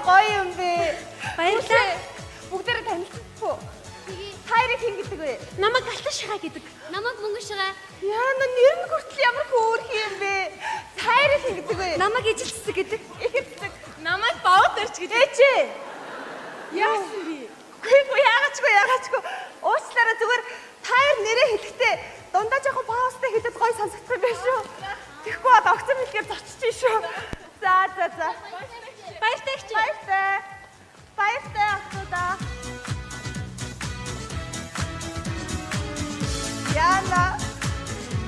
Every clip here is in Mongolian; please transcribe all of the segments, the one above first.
гоё юм бэ. Баярлалаа. Бүгдээрээ танилцсан. Хайрыг хэн гэдэг вэ? Намайг Алтан Шагаа гэдэг. Намайг Мөнгөн Шагаа. Яна нэр нь хүртэл ямар хөөрх юм бэ? Хайрыг хэн гэдэг вэ? Намайг Ижилцэг гэдэг. Ихэвцэг. Намайг Бавд өрч гэдэг. Ээчээ. Яасан бэ? Үгүй яагаачгүй. Уучлаарай зүгээр хайр нэрээ хэлэхдээ дундаа жоохон паузтай хэлээд гоё сонсогдох юм байна шүү. Тэгэхгүй бол огцом хэлгээр зочиж шүү. За. Баяртай чи. Баяртай ахтуудаа. Яна.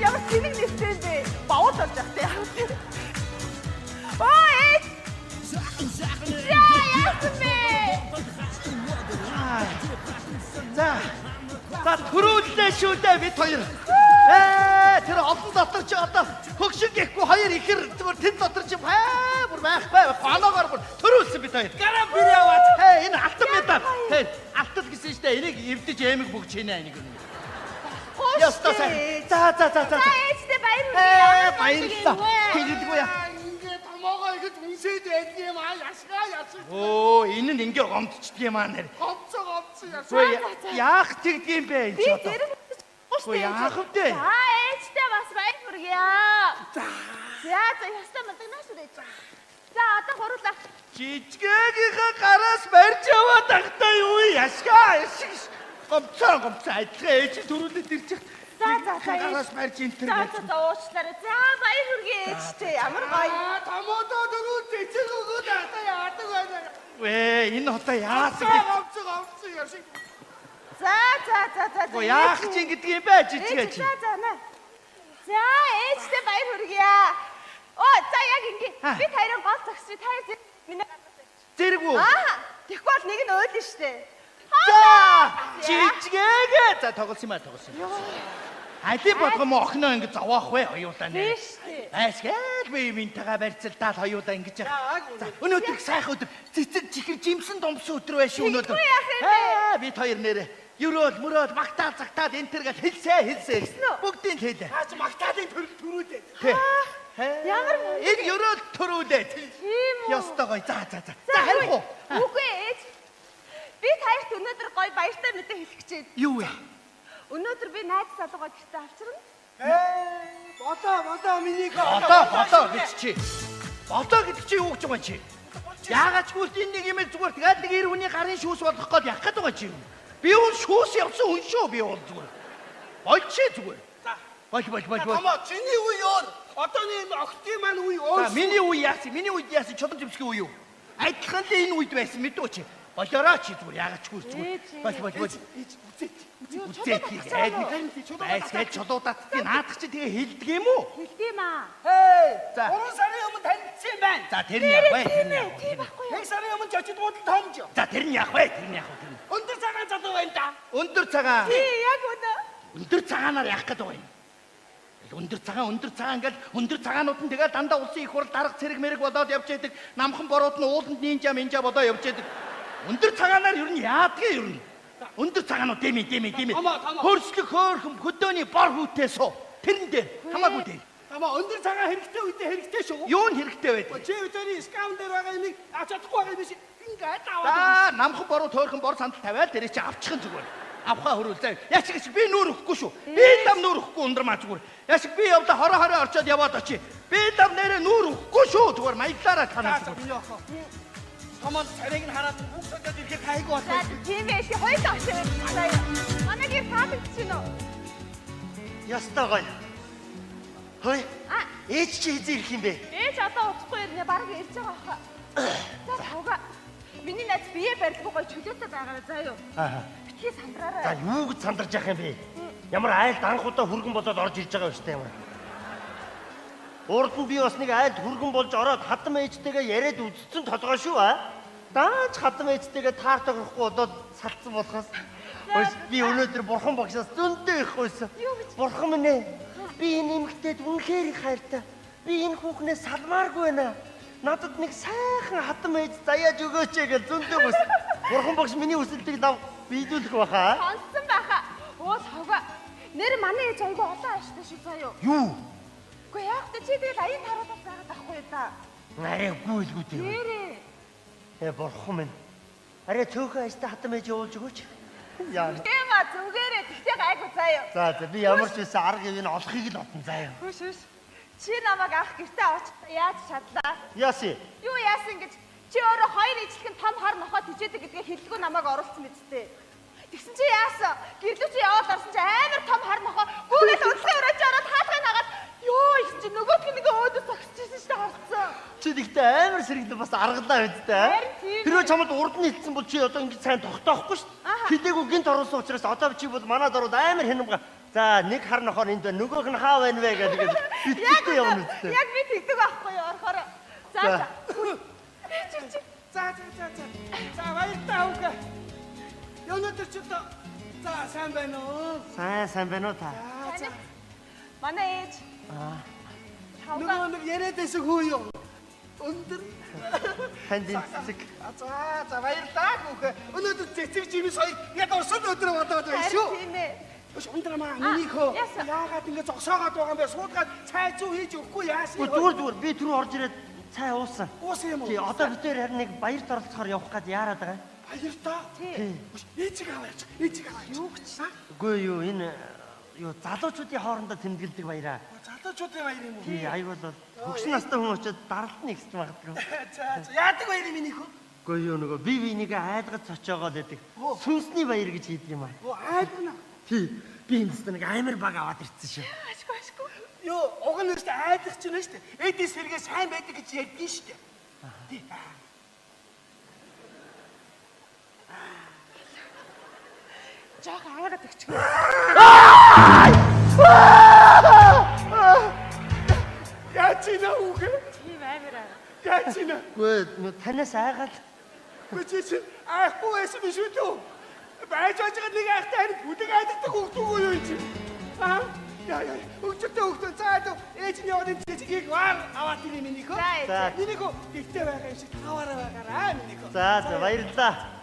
Ямар тэнэг нэртэй бэ? Бавд болж ахтай яа. Ой! Яасан бэ? За төрүүллээ шүү дээ бид хоёр. Тэр олон дотор чи одоо хөгшин гэхгүй хоёр ихэр зүгээр тэн дотор чи бүр байхгүй гоноогоор бүр төрүүлсэн бид хоёр. Гараа бэр яваад. Энэ алтан медаль. Алтан гэсэн шүү дээ. Энийг эвдэж эмэг бүгж хийнэ энийг. Ястаа сайн. За. Ээжтэй баярлалаа. Баярлалаа. Хэлдэггүй яа. Ингээд томоогоо ингэж үнсээд байдаг юм аа. Яшгаа. Оо, энэ нь ингээ гомдчихдээ юм аа нэр. Говцоо яшгаа. Яах тэгдэг юм бэ энэ ч одоо. Тэр Ой, яах вэ? ээжтэй бас баяр хүргье. За, ястаа мадагнаас үрээ. За, одоо хурлаа. Жижигэгийнхээ гараас барьж яваад тахтай юу яшгаа. Гомцоо адилхан ээж төрүүлээд ирчих. За. Гараас барьж энэ төр. За, уучлаарай. За, баяр хүргье ээжтэй. Ямар гоё. Томоодоо дөрөв цэцэг өгөөд одоо яадаг байна. Вэ, энэ одоо яасан Говцоо яшиг. За. бэ? Яах чинь гэдэг юм бэ жижиг чи? За, нэ. За, ээжтэй баяр хүргье. Оо, за яг ингэ. Бид хоёрын гол зогсчих. Та миний Зэрэг үү? Тэгэхгүй бол нэг нь ойлно штэ. За, жижигээ. За, тоглосон юм аа. Али болгоом охиноо ингэ зовоох вэ хоёулаа нэ. Тийш тий. Айсгээл би минтайгаа барьцалдаад хоёулаа ингэж яах. За, өнөөдөр сайхан өдөр цэцэг чихэр жимсэн домсон өдөр байшин өнөөдөр. Бид хоёр нэрээ ерөөл мөрөөл магтаал цагтаад энэ төр гэл хэлсээ. Бүгдийг хэлээ. Аач магтаалын төрүүлээ. Ямар Энэ ерөөл төрүүлээ. тийм үү? Ястагой. За. Харих уу? Үгүй ээж. Би таарт өнөөдөр гоё баяртай мэдээ хэлэх гэж байна. Юу вэ? Өнөөдөр би найз залуугаа гэртээ авчирна. Бодоо миний Бодоо гэж чи. Бодоо гэдэг чи юу гэж байгаа чи? Яагаад ч үгүй энэ нэг юм зүгээр тэгээд нэг ир хүний гарын шүүс болох гээд явах гээд байгаа чи. Би уун шүүс явсан хүн шүү би уун зүгээр. Болчих зүгээр. Бол. Томоо чиний үе өөр. Одооны энэ охтын маань үе өөр. За миний үе яасан? Миний үед яасан? Чулуун зэвсгийн үе юу? Адилхан л энэ үед байсан мэдүү чи. Болоороо чи зүгээр яагаад ч үгүй зүгээр. Бол. Үзээд байсгээд чулуудаад наадах чи тэгээ хэлдэг юм уу? Хэлдэм аа. За. 3 сарын өмнө танилцсан юм байна. За тэр нь яах вэ? Тийм байхгүй юу? 1 сарын өмнө жочдгууд нь томж. За тэр нь яах вэ? Өндөр цагаан залуу байна да. Өндөр цагаан. Тий, яг үнэ. Өндөр цагаанаар яах гээд байгаа юм? Өндөр цагаан ингээл өндөр цагаанууд нь тэгээ дандаа улсын их хурл дарга цэрэг мэрэг болоод явж яадаг. Намхан борууд нь ууланд нинжа минжа болоо явж яадаг. Өндөр цагаанаар юу нь яадгийг юу нь? Өндөр цагаанууд дэмий. Хөрслөх хөөрхөн хөдөөний бор хүүтээ суу. Тэрэн дээр хамаагүй дээр. Томоо өндөр цагаан хэрэгтэй үедээ хэрэгтэй шүү. Юу нь хэрэгтэй байдаг? Чи өдөрний скам дээр байгаа юмыг авч чадахгүй байгаа юм биш. Ингээд аваад. За намхан борууд хөөрхөн бор сандал тавиал тэрээ чи авчихын зүгээр. Авхаа хөрүүл заа. Яшиг би нүүр өгөхгүй шүү. Би дам нүүр өгөхгүй ундрмаа зүгээр. Яшиг би явда хороо орчоод яваад очие. Би дам нэрээ нүүр өгөхгүй шүү. Зүгээр маяглаараа танаа зүгээр. Томоо царайг нь хараад бүгдээ ирэхэд хайгуу За, байна. тийм ээ. Хоёул авчирна. Манай гэр таалагдчихно уу? Ястагой. Хөөе. Ээж чи хэзээ ирэх юм бэ? Ээж одоо удахгүй ирнэ. Бараг ирж байгаа хаа. За, тавга. Миний найз бие барилгүй гоё чөлөөтэй байгаарай заа юу. Битгий сандраарай. За юу гэж сандарч яах юм бэ? Ямар айлд анхудаа хүргэн болоод орж ирж байгаа юм шүү дээ ямар. Урд нь би бас нэг айлд хүргэн болж ороод хатам ээжтэйгээ яриад үзсэн толгой шүү аа. Даач хатам ээжтэйгээ таартай горохгүй болоод салцсан болохоос би өнөөдөр бурхан багшаас зөндөө их гойсон. Бурхан минь ээ. Би энэ эмэгтэйд үнэхээр их хайртай. Би энэ хүүхнээс салмааргүй байна. Надад нэг сайхан хатам ээж заяаж өгөөч гэж зөндөө гойсон. Бурхан багш миний хүсэлтийг дав биелүүлэх баха. Сонссон байхаа. Өө савга. Нэр манай ээж айгүй олон ааштай шүү заа юу. Юу? Гэхдээ яг та чи тэгэл аян таруулаад байгаад ахгүй да. Гайгүй л гүтэй. Нэрээ. Бурхан минь. Арай цөөхөн ажтаа хатам ээж явуулж өгөөч. Яа. Тийм а зүгээрээ тэгтээ гайгүй заяа. За би ямар ч байсан арга ивэн олохыг л бодсон заяа. Хүш. Чи намайг авах гэртээ авч яаж чадлаа? Яаси. Юу яасан гэж чи өөрөө хоёр ижлэх нь том хар нохоо тижээдэг гэдгээ хэллэггүй намайг оруулсан биз дээ. Тэгсэн чи яасан? Гэрлүү чи яваад орсон чи амар том хар нохоо гүйлэл өдлөө өрөөж ороод хаалгыг нагаад ёо их чи нөгөөдг нэг өөдөөс огцчихсэн шүү дээ харцсан. Чи тэгтээ амар сэрэгдэн бас аргалаа үсттэй. Харин тийм. Тэр чамд урд нь хэлсэн бол чи одоо ингэ сайн тогтоохгүй шүү дээ. Хилээгүй гинт оруулсан учраас одоо чи бол манад ороод амар хэнэмга. За нэг хар нохоор энд байна. Нөгөөх нь хаа байна вэ гэдэг битгийтэй явна үсттэй. Яг би тэгдэг байхгүй юу орохоор. За. За баяртай хүүгээ. Өнөөдөр ч одоо за сайн байна уу? Сайн байна уу та? Манай ээж. Нөгөө нэг яриад байсан хүү юу? Өндөр. Танд цэцэг. За баярлалаа хүүгээ. Өнөөдөр цэцэг жимс хоёр яг орсон өдрөө бодоод байна шүү. Тийм ээ. Ундраа минийхөө яасан? яагаад ингэ зогсоогоод байгаа юм бэ? Суудгаад цай зүү хийж өгөхгүй яасан? Зүгээр би түрүү орж ирээд цай уусан. Уусан юм уу? Тий одоо бид нэр харин нэг баярт оролцохоор явах гээд яарад байгаа. Баяртаа. Тийм. Ээжиг аваач. Ээжиг аваач. Юу гэж? Үгүй юу энэ юу залуучуудын хоорондоо тэмдэглэдэг баяраа. Залуучуудын баяр юм уу? Тий айгуул бол хөгшин настай хүн очиод даралт нь ихсэж магадгүй. За яадаг баяр юм минийхөө? Үгүй юу нөгөө бие бинийгээ айлгаж цочоогоод байдаг. Сүнсний баяр гэж хийдэг юм аа. Айдна. Тий би энэ дэстэ нэг амар баг аваад ирсэн шүү. Ашгүй. Юу, уг нь өстө айдах чинь шүү дээ. Эдис сэргээ сайн байдаг гэж ярьдгийн шүү дээ. Тий. Жог аваад өгчих. Яачина үгүй. Тийм амираа. Яачина. Үгүй танаас айгаад Үгүй айхгүй байсан биш үү төө? Байж байгаа нэг айхтай харин бүдэг айддаг хөвгдөггүй юу чи? Аа? Яа. Өчигдөр хөвгдөө цаад ээж нь яваад цэцгийг вар аваад ирээ минийхөө. За. Минийхөө гихтэй байгаа юм шиг таваараа байгаараа минийхөө. за баярлалаа.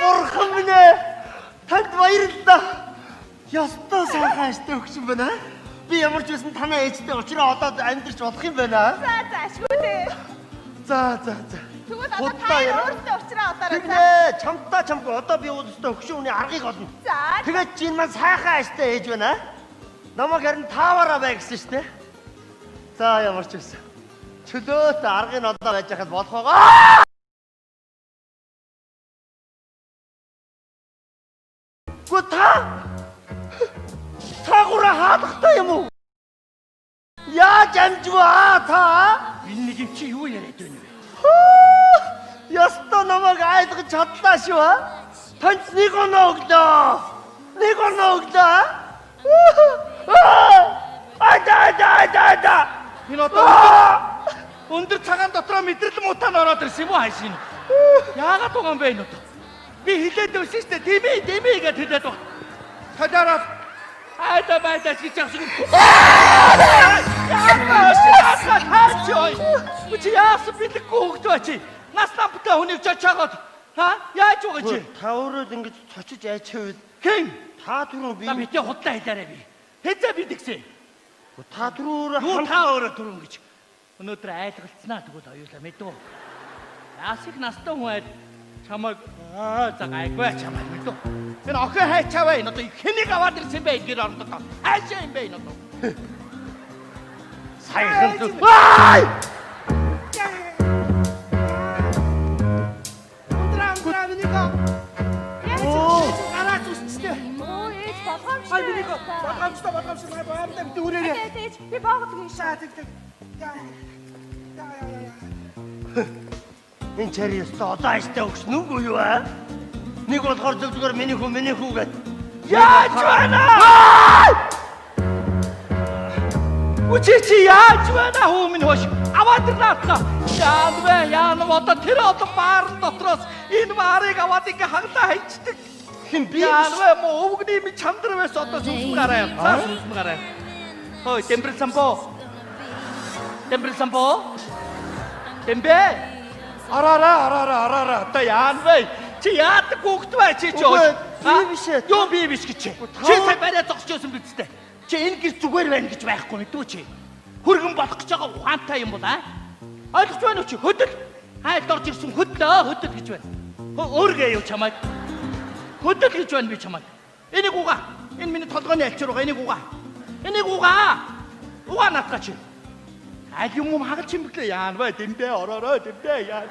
Бурхан минь ээ. Танд баярлалаа. Ястаа сайхан ажтай өгсөн байна. Би ямар ч байсан танаа ээжтэй уучраа одоо амьдарч болох юм байна. За ашгүй дээ. За. Тэгвэл одоо та өөртөө уучраа удаарай. Тэгнэ чамтай одоо би өөдөөсөө өгшин хүний аргыг олно. За. Тэгээд чи энэ маань сайхан ажтай ээж байна. Намайг харин тааваараа бай гэсэн шүү дээ. За ямар ч байсан. Чөлөөт аргыг одоо байж хахад болох байгаа. Гү тагура хаадахтай юм уу? Яаж амжгаа та? Энэ нэг юм чи юу яриад байна вэ? Яста намайг айлгаж чадлаа шүү аа. Танд нэг оноо өглөө. Ада. Энэ одоо өндөр цагаан дотроо мэдрэл мутаан ороод ирсэн юм уу хайшин? Яагаад байгаа юм бэ энэ одоо? Би хилээд өгсөн шүү дээ. Дэмий гэж хэлээд баг. Тадараад айда байдаж гэж явсан. Чи яасан бидэхгүй хөгд бачи? Нас намтай хүнийг чачаагаад яаж байгаа чи? Та өөрөө ингэж цочиж айчвал Хэн? та түрүү би На битээ худлаа хэлээрэй би. Хэзээ бидгсэн? та түрүү Юу та өөрөө түрүүн гэж. Өнөөдөр айлгалцнаа тэгвэл хоёулаа мэдв. Яасыг настай хүн айд чамайг за гайгүй чамайг мэдв. Энэ охин хайчааваа энэ одоо хэнийг аваад ирсэн бэ эдгээр орондоо. Хайшаа юм бэ энэ одоо. сайхан зү. Ундраа минийхөө. Араач үсттэй. Оо ээж болгоомжтой. Ай минийхөө. Болгоомжтой баамдаа бид үрээрээ. Ээж би боогод гин шаа. Тэг. Яа. Энэ чари өстө одоо ажтай өгсөн үгүй юу аа? Нэг болохоор зөвхөн миний хүү гэд. Яаж байна? Үчи яаж байна хөө минь хош. Аваад ирлаа. Яан одоо тэр одоо баарын дотроос энэ баарыг аваад ингээ хаглаа хайчдаг. Хэн би Яан мө өвгний ми чандар байс одоо сүнсм гараа. Сүнсм гараа. Хой тембэр самбо. Тембэ. Арара. Та яан вэ? Чи яадаг хүүхэд бай чи ч Үгүй, би биш ээ. Юу би биш гэж чи. Чи сая барай зогсчихсон биз дээ. Чи энэ гэр зүгээр байна гэж байхгүй мэдвэ чи. Хөргөн болох гэж байгаа ухаантай юм бол аа? Ойлгож байна уу чи? Хөдөл. Айлд орж ирсэн хөдөл гэж байна. Өөргөө юу чамайг. Хөдөл гэж байна би чамайг. Энийг угаа. Энэ миний толгойн альчир угаа. Энийг угаа. Энийг угаа. Угаа натгач. Аль юм хагалж юм блэ? Яан бай дэмбэ ороорой дэмбэ яан.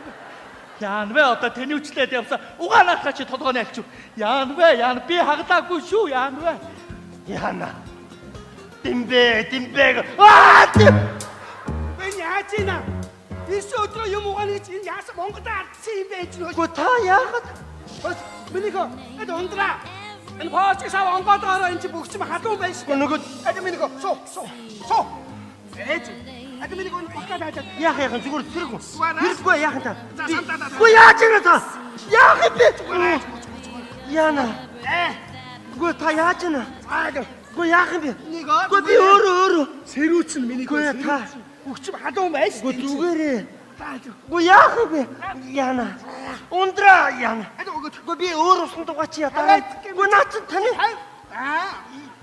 Яан бай одоо тэнүүчлээд явсан. Угаа натгач толгойн альчир. Яан бай яан би хаглаагүй шүү яан бай. Яна. Дэмбэ. Аа! Ben яаж ийна? Эс өдрөө юм угааны чинь яасан Монголд алдсан юм бэ чинь. Гү та яагаад? Бас минийхөө эд ундраа. Энэ пост сав онгодороо энэ чи бүгч халуун байж. Нөгөө Эд минийхөө суу. Ээж. Эд минийхөө бахад хаадаг. яах зүгээр зэрэг үү? Угаанаа. Хэрэггүй яах та? За сандаа. Гү яаж ийна та? Яах юм бэ? Яна. Гү та яаж ийна? Гү яах юм бэ? Гү би өөрөө. Сэрүүцэн минийхөө. Гү та. Бүгч халуун байж. Гү зүгээрээ. Гү яах юм бэ? Яна. Ундраа яна. Гү би өөр усан дугаач ядаа. Гү наач таны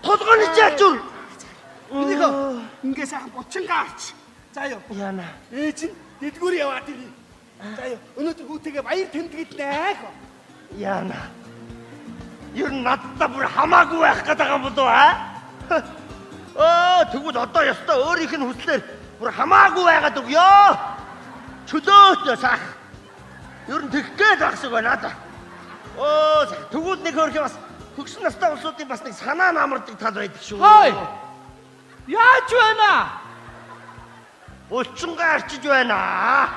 толгойн чаачур. Минийхөө ингээ сайхан бучин гаарч. За юу. Яна. Ээж нь дэдгүүр яваад ирээ. За юу. Өнөөдөр хүүтэйгээ баяр тэмдэгэд нэ. Яна. Ер нь надтай бүр хамаагүй байх гэдэг юм болов аа? Тэгвэл одоо ёстой өөрийнх нь хүслээр бүр хамаагүй байгаад өгөө. Чөлөөтэй сах. Ер нь тэгэх гээд багсаг байна надаа. Тэгвэл нэг хөрх бас хөгсөн настай улсуудын бас нэг санаа намардаг тал байдаг шүү. Хой. Яаж байна? Улчингаа арчиж байна.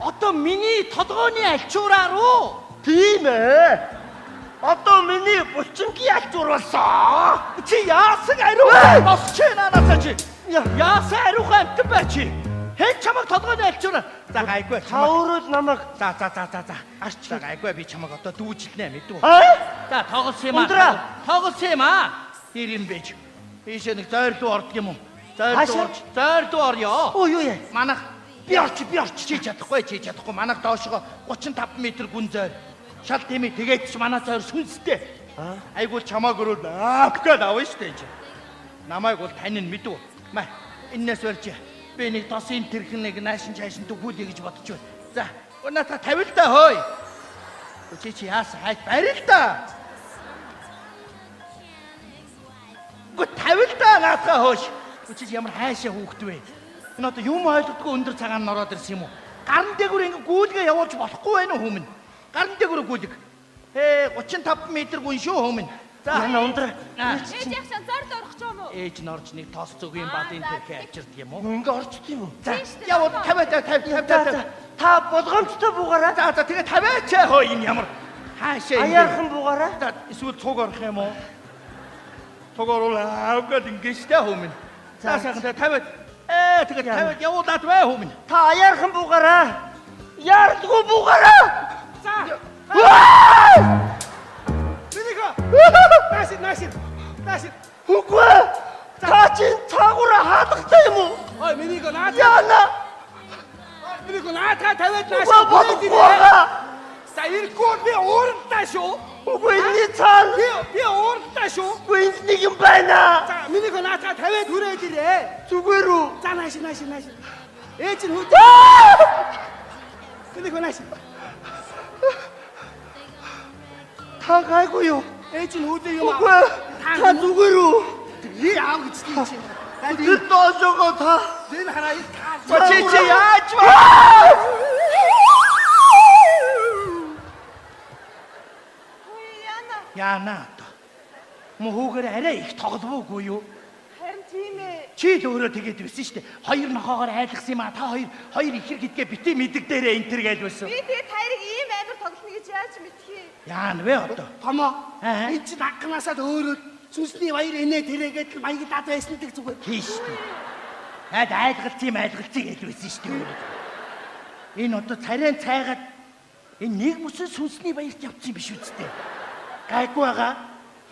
Одоо миний толгойн альчуураа руу Тийм ээ. Одоо миний булчингийн альчуур болсон. чи яасан ариу босч наанасаа чи. Яасан ариухан амт бай чи. Хэн чамаг толгойн альчуураа. За гайгүй Та өөрөө л намайг За. Арч за гайгүй би чамаг одоо дүүжилнэ мэдв. аа? За тоглосон юм Ундраа. аа. Тоглосон юм аа. Хэр юм бэ? Ийшээ нэг зойр руу ордог юм уу? Хаашаа? Зойр руу орё. Оо юу яа? Манайх би орч чи чадахгүй. Манайх доошоо 35 м гүн зойр. Шал тэмээ тэгээд ч манай зойр сүнстэй. Айгуул чамааг өрөө апгээд авна штэ чи. Намайг бол тань нь мэдв. Маа энэс болж би нэг тосын тэрхэн нэг наашин чаашин төгүүлье гэж бодож байна. За өнөөдөр тавил та хөөй. Чи яасан хайд барил та. Тавил та наатаа хөөш. Чи ямар хайшаа хүүхэд вэ? Энэ одоо юм ойлгодгүй өндөр цагаан н ороод ирсэн юм уу? Гарн дээгүүр ингэ гүйлгээ явуулж болохгүй байх уу хүмүн? Гарн дээгүүр гүйлэг. 35 м гүн шүү хүмүн. За Яна ундраа. Ээж яхсан зорд орох ч юм уу? ээж нь орж нэг тос зүгийн бадын тэрхээ авчирдаг юм уу? Ингээ орчд юм уу? За явуу 50. Та болгоомжтой буугаараа. За тэгээ 50 ч хөө энэ ямар хаашаа ингэ. Аяархан буугаараа. За эсвэл цуг орох юм уу? Цуг орвол аавгад ингэжтэй хүмүн. За сайхан 50. Тэгээ 50 явуулаад бай хүмүн. Та аяархан буугаараа. Яардгүй буугаараа. За. Минийхөө. Наашин. Үгүй. Та чинь цаагаараа хаалгатай юм уу? Ой минийхөө наад. Яна. Минийхөө наатаа тавиад Үгүй наашин. болохгүй. За ирэхгүй би уурдаа шүү. Үгүй энэ цаана. Би уурдаа шүү. Үгүй энд нэг юм байна. За минийхөө наатаа тавиад хүрээд ирээ. Зүгээр үү? За наашин. Ээж нь хүүд. Минийхөө наашин. Та гайгүй юу? Ээж нь хүүдээ юм Үгүй. Та зүгээр үү? Би аав гэж тийм чинь. Тэр доошоо та. Зэн хараа Чи яаж вэ? Яна одоо. Мөхөөгөр арай их тоглохгүй юу? Харин тийм ээ. Чи л өөрөө тэгээд байсан шүү дээ. Хоёр нохоогоор айлгсан юм аа. Та хоёр ихэр гэдгээ бити мэдэг дээрээ энэ төр гээл байсан. Би тэгээд хайрыг ийм амар тоглоно гэж яаж мэдхий? Яана вэ одоо? Томоо. Аа. Энд чинь анханасаа өөрөө сүнсний баяр инээ тэрээгээд маяг дад байсан гэдэг зүгээр. Тийш дээ. Хаад айлгалцсан гээл байсан шүү дээ өөрөө. Энэ одоо царайн цайгаад энэ нэг мөсөн сүнсний баярт явцсан биш үсттэй. Гайгүй байгаа.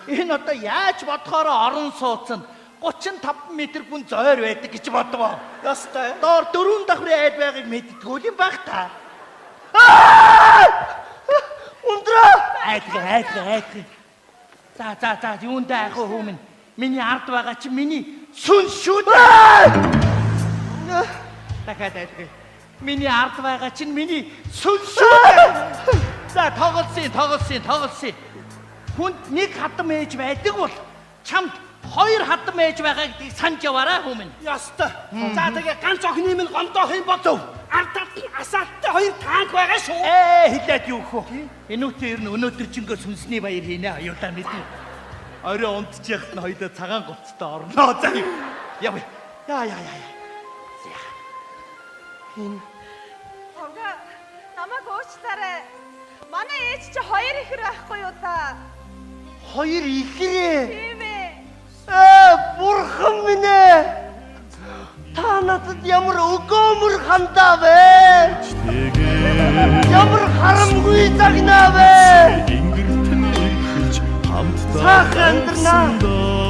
Энэ одоо яаж бодохоор орон сууцсан 35 м гүн зойр байдаг гэж бодвоо. Ястай. Доор 4 давхрын айл байгааг мэдтгүүл юм баг та. Ундраа. Айдгаа. За юунд айхуу хүмүн. Миний ард байгаа чи миний сүнс шүү дээ. Дахиад айдгаа. Миний ард байгаа чинь миний сүнс шүү. За тоглосон. Хүнд нэг хатам ээж байдаг бол чамд хоёр хатам ээж байгаа гэдгийг санаж яваарай хүмүүс. Ястай. За тэгээ ганц охины минь гомдоох юм болов. Ардаад асаалттай хоёр танк байгаа шүү. Хилээд юу хөө. Энүүтээ ер нь өнөөдөр жингөө сүнсний баяр хийнэ аюулаа мэднэ. Орой унтчих нь хоёдоо цагаан голцтой орноо. За яв. Яа. Овга намайг уучлаарай. Манай ээж чи хоёр ихэр байхгүй юу та? Хоёр ихрээ. Тийм ээ. Бурхан минь ээ. Та надад ямар өгөөмөр хандаа вэ? Ямар харамгүй загнаа вэ? Сайхан амьдрнаа.